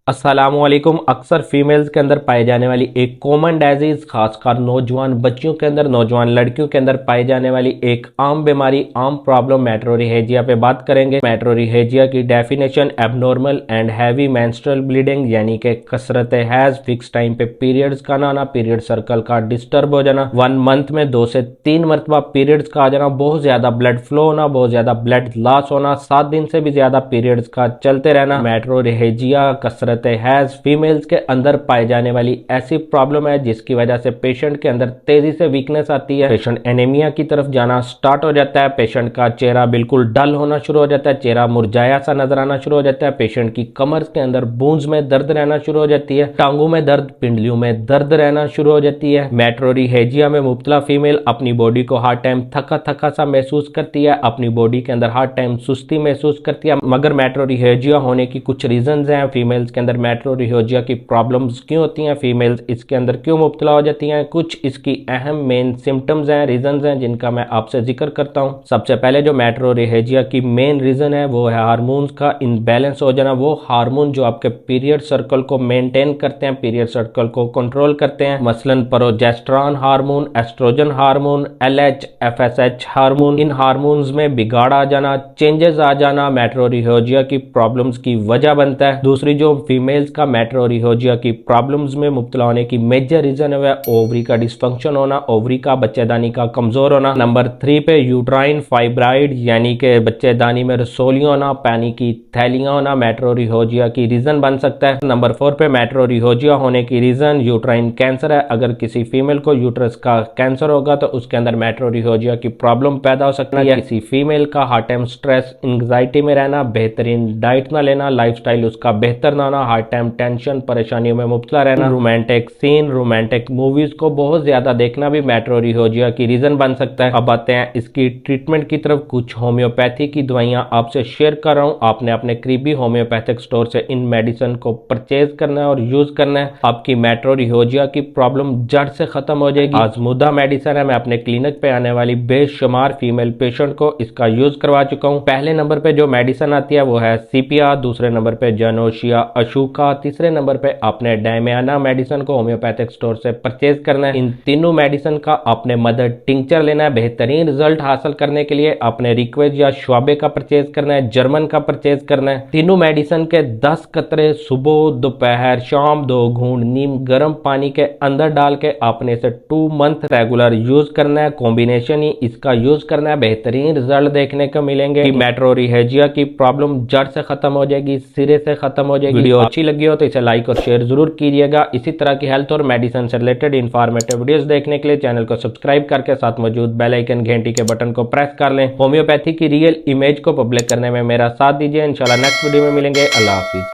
अस्सलामुअलैकुम। अक्सर फीमेल्स के अंदर पाई जाने वाली एक कॉमन डिजीज, खासकर नौजवान बच्चियों के अंदर, नौजवान लड़कियों के अंदर पाई जाने वाली एक आम बीमारी, आम प्रॉब्लम मेट्रोरहेजिया पे बात करेंगे। मेट्रोरहेजिया की definition abnormal and heavy menstrual bleeding, यानी कि कसरत हैज, फिक्स टाइम पे पीरियड्स का ना आना, पीरियड सर्कल का डिस्टर्ब हो जाना, 1 मंथ में 2 से 3 मरतबा पीरियड्स का आ जाना, बहुत ज्यादा ब्लड फ्लो होना, बहुत ज्यादा ब्लड लॉस होना, 7 दिन से भी ज्यादा पीरियड्स का चलते रहना। मेट्रोरहेजिया कसरत हैज फीमेल्स के अंदर पाई जाने वाली ऐसी प्रॉब्लम है जिसकी वजह से पेशेंट के अंदर तेजी से वीकनेस आती है, पेशेंट एनीमिया की तरफ जाना स्टार्ट हो जाता है, पेशेंट का चेहरा बिल्कुल डल होना शुरू हो जाता है, चेहरा मुरझाया सा नजर आना शुरू हो जाता है, पेशेंट की कमर के अंदर बूंज में दर्द रहना शुरू हो जाती है, टांगों में दर्द, पिंडलियों में दर्द रहना शुरू हो जाती है। मेट्रोरहेजिया में मुब्तला फीमेल अपनी बॉडी को हर टाइम थका थका सा महसूस करती है, अपनी बॉडी के अंदर हर टाइम सुस्ती महसूस करती है। मगर मेट्रोरहेजिया होने की कुछ रीजंस हैं, फीमेल्स के अंदर मेट्रोरहेजिया की प्रॉब्लम्स क्यों होती हैं, फीमेल्स इसके अंदर क्यों मुब्तला हो जाती हैं, कुछ इसकी अहम मेन सिम्टम्स हैं, रीजंस हैं जिनका मैं आपसे जिक्र करता हूं। सबसे पहले जो मेट्रोरहेजिया की मेन रीजन है वो है हार्मोन्स का इनबैलेंस हो जाना। वो हार्मोन जो आपके पीरियड सर्कल को मेंटेन करते हैं, पीरियड सर्कल को कंट्रोल करते हैं, मसलन progesterone hormone, oestrogen hormone, LH, FSH hormone, इन हार्मोन्स में बिगाड़ आ जाना, चेंजेस आ जाना मेट्रोरहेजिया की प्रॉब्लम्स की वजह बनता है। दूसरी जो फीमेल्स का मेट्रोरहेजिया की प्रॉब्लम्स में मुब्तला होने की मेजर रीजन है वह ओवरी का डिस्फंक्शन होना, ओवरी का बच्चेदानी का कमजोर होना। नंबर 3 पे यूट्राइन फाइब्राइड, यानी कि बच्चेदानी में रसोलियां होना, पानी की थैलियां होना मेट्रोरहेजिया की रीजन बन सकता है। नंबर 4 पे मेट्रोरहेजिया होने की रीजन यूट्राइन कैंसर है। अगर किसी फीमेल को यूट्रस का कैंसर होगा तो उसके अंदर मेट्रोरहेजिया की प्रॉब्लम पैदा हो सकती है। किसी फीमेल का हर टाइम स्ट्रेस, एंग्जाइटी में रहना, बेहतरीन डाइट ना लेना, लाइफस्टाइल उसका बेहतर ना होना, हर टाइम टेंशन परेशानियों में मुब्तला रहना, रोमांटिक सीन, रोमांटिक मूवीज को बहुत ज्यादा देखना भी मेट्रोरहेजिया की रीजन बन सकता है। अब आते हैं इसकी ट्रीटमेंट की तरफ। कुछ होम्योपैथी की दवाइयां आपसे शेयर कर रहा हूं, आपने अपने करीबी होम्योपैथिक स्टोर से इन मेडिसिन को परचेज करना है और यूज करना है। आपकी मेट्रोरहेजिया की प्रॉब्लम जड़ से खत्म हो जाएगी। आजमूदा मेडिसिन है, मैं अपने क्लिनिक पे आने वाली बेशुमार फीमेल पेशेंट को इसका यूज करवा चुका हूँ। पहले नंबर पे जो मेडिसिन आती है वो है सीपिया, दूसरे नंबर पे जेनोसिया अशोका, तीसरे नंबर पे आपने डायमियाना मेडिसिन को होम्योपैथिक स्टोर से परचेज करना है। इन तीनों मेडिसिन का आपने मदर टिंचर लेना है। बेहतरीन रिजल्ट हासिल करने के लिए आपने रिक्वेज या शुआबे का परचेज करना है, जर्मन का परचेज करना है। तीनों मेडिसिन के 10 कतरे सुबह, दोपहर, शाम 2 घूंट नीम गर्म पानी के अंदर डाल के आपने इसे 2 मंथ रेगुलर यूज करना है। कॉम्बिनेशन ही इसका यूज करना है, बेहतरीन रिजल्ट देखने को मिलेंगे कि मेट्रोरहेजिया की प्रॉब्लम जड़ से खत्म हो जाएगी, सिरे से खत्म हो जाएगी। वीडियो अच्छी लगी हो तो इसे लाइक और शेयर जरूर कीजिएगा। इसी तरह की हेल्थ और मेडिसिन से रिलेटेड इंफॉर्मेटिव वीडियोस देखने के लिए चैनल को सब्सक्राइब करके साथ मौजूद बेल आइकन घंटी के बटन को प्रेस कर लें। होम्योपैथी की रियल इमेज को पब्लिक करने में मेरा साथ दीजिए। इंशाल्लाह नेक्स्ट वीडियो में मिलेंगे। अल्लाह हाफिज।